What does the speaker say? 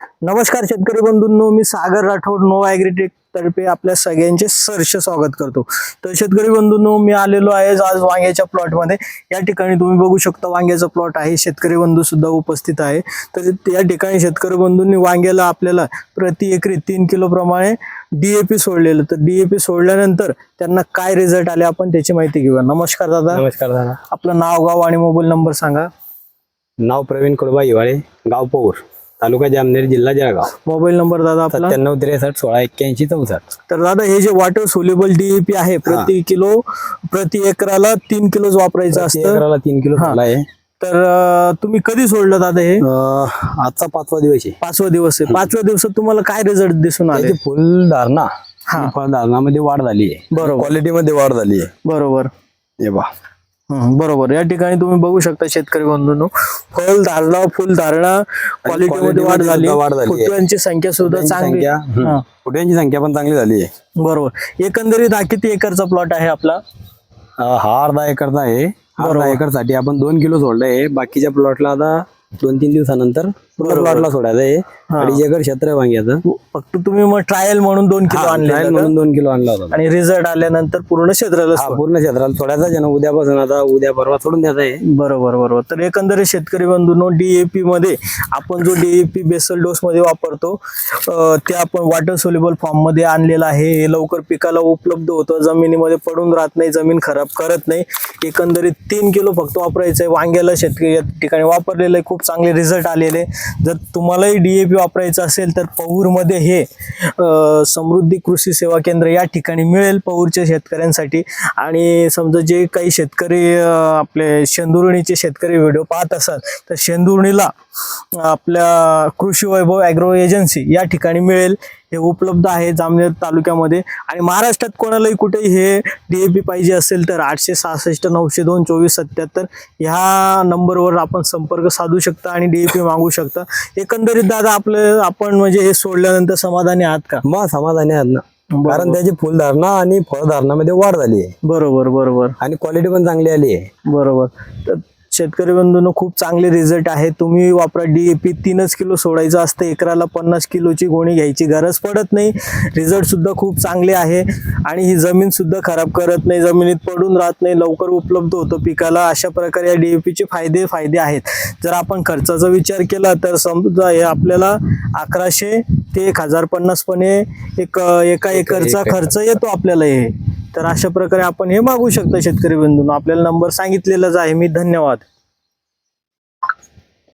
नमस्कार शेतकरी बंधूंनो, मी सागर Rathod Nova agritech तर्फे आपल्या सगळ्यांचे सहर्ष स्वागत करतो। तर शेतकरी बंधूंनो, मी आलेलो आहे आज वांग्याच्या प्लॉट मध्ये। या ठिकाणी तुम्ही बघू शकता वांग्याचा प्लॉट आहे, शेतकरी बंधू सुद्धा उपस्थित आहे। तर या ठिकाणी शेतकरी बंधूंनी वांग्याला आपल्याला प्रति एकरी 3 किलो प्रमाणे डीएपी सोडलेलं। तर डीएपी सोडल्यानंतर त्यांना काय रिझल्ट आले आपण त्याची माहिती घेऊया। नमस्कार दादा। नमस्कार दादा। आपलं नाव, गाव आणि मोबाईल नंबर सांगा। नाव प्रवीण कडबा हिवाळे, गाव पौर, तालुका जामनेर, जिल्हा जळगाव। मोबाईल नंबर दादा आपला 9763168164। तर दादा हे जे वॉटर सोल्युबल डीएपी आहे प्रति एकराला 3 किलो वापरायचं असतं। एकराला 3 किलो आहे। तर तुम्ही कधी सोडलं दादा हे? आजचा 5वा दिवस आहे। 5वा दिवस आहे। 5व्या दिवसात तुम्हाला काय रिझल्ट दिसून आले? फुलधारणा, फळधारणामध्ये वाढ झाली आहे, बरोबर, क्वालिटी मध्ये वाढ झाली आहे, बरोबर। हे बा बरोबर। या ठिकाणी तुम्ही बघू शकता शेतकरी बंधूंनो, फळ धारणा, फुल धारणा, क्वालिटी मध्ये वाढ झाली, फुटव्यांची संख्या सुद्धा चांगली, फुटव्यांची संख्या पण चांगली झाली आहे। बरोबर। एकंदरीत हा किती एकरचा प्लॉट आहे आपला? हा अर्धा एकरचा आहे। अर्धा एकर साठी आपण 2 किलो सोडलंय। बाकीच्या प्लॉटला आता 2-3 दिवसानंतर प्लॉटला सोडायचं आहे। 2.5 एकर क्षेत्र आहे वांग्याचं। फक्त तुम्ही मग ट्रायल म्हणून 2 किलो आणले, ट्रायल म्हणून 2 किलो आणला होता आणि रिझल्ट आल्यानंतर पूर्ण क्षेत्राला पूर्ण क्षेत्राला सोडायचा आहे ना। उद्यापासून आता उद्या परवा सोडून द्यायचा आहे। बरोबर, बरोबर। तर एकंदरीत शेतकरी बंधूंनो, डीएपी मध्ये आपण जो डीएपी बेसल डोस मध्ये वापरतो ते आपण वॉटर सोल्युबल फॉर्म मध्ये आणलेलं आहे। हे लवकर पिकाला उपलब्ध होतं, जमिनीमध्ये पडून राहत नाही, जमीन खराब करत नाही। एकंदरीत 3 किलो फक्त वापरायचं आहे वांग्याला। शेतकरी या ठिकाणी वापरलेलं आहे, खूप चांगले रिझल्ट आलेले। जर तुम्हालाही डीएपी वापरायचं असेल तर पौरमध्ये हे समृद्धी कृषी सेवा केंद्र या ठिकाणी मिळेल पौरच्या शेतकऱ्यांसाठी। आणि समजा जे काही शेतकरी आपले शेंदुर्णीचे शेतकरी व्हिडिओ पाहत असाल तर शेंदुर्णीला आपल्या कृषी वैभव ॲग्रो एजन्सी या ठिकाणी मिळेल, हे उपलब्ध आहे जामनेर तालुक्यामध्ये। आणि महाराष्ट्रात कोणालाही कुठेही हे डीएपी पाहिजे असेल तर 866 902 2477 ह्या नंबरवर आपण संपर्क साधू शकता आणि डीएपी मागू शकता। एकंदरीत दादा आपण म्हणजे हे सोडल्यानंतर समाधानी आहात का? मग समाधानी आहात ना, कारण त्याची फुलधारणा आणि फळधारणामध्ये वाढ झाली आहे। बरोबर, बरोबर। आणि क्वालिटी पण चांगली आली आहे। बरोबर। तर शेतकरी बंधूंनो, खूप चांगले रिझल्ट आहे। तुम्ही वापरा डीएपी। 3च किलो सोडायचं असतं एकराला, 50 किलोची गोणी घ्यायची गरज पडत नाही। रिझल्ट सुद्धा खूप चांगले आहे आणि ही जमीन सुद्धा खराब करत नाही, जमिनीत पडून राहत नाही, लवकर उपलब्ध होतं पिकाला। अशा प्रकारे या डीएपीचे फायदे आहेत। जर आपण खर्चाचा विचार केला तर समजा हे आपल्याला 1100 ते 1050 पणे एका एकरचा खर्च येतो आपल्याला हे। तर अशा प्रकारे आपण हे मागू शकता शेतकरी बंधूंनो। आपल्याला नंबर सांगितलेलाच आहे मी। धन्यवाद।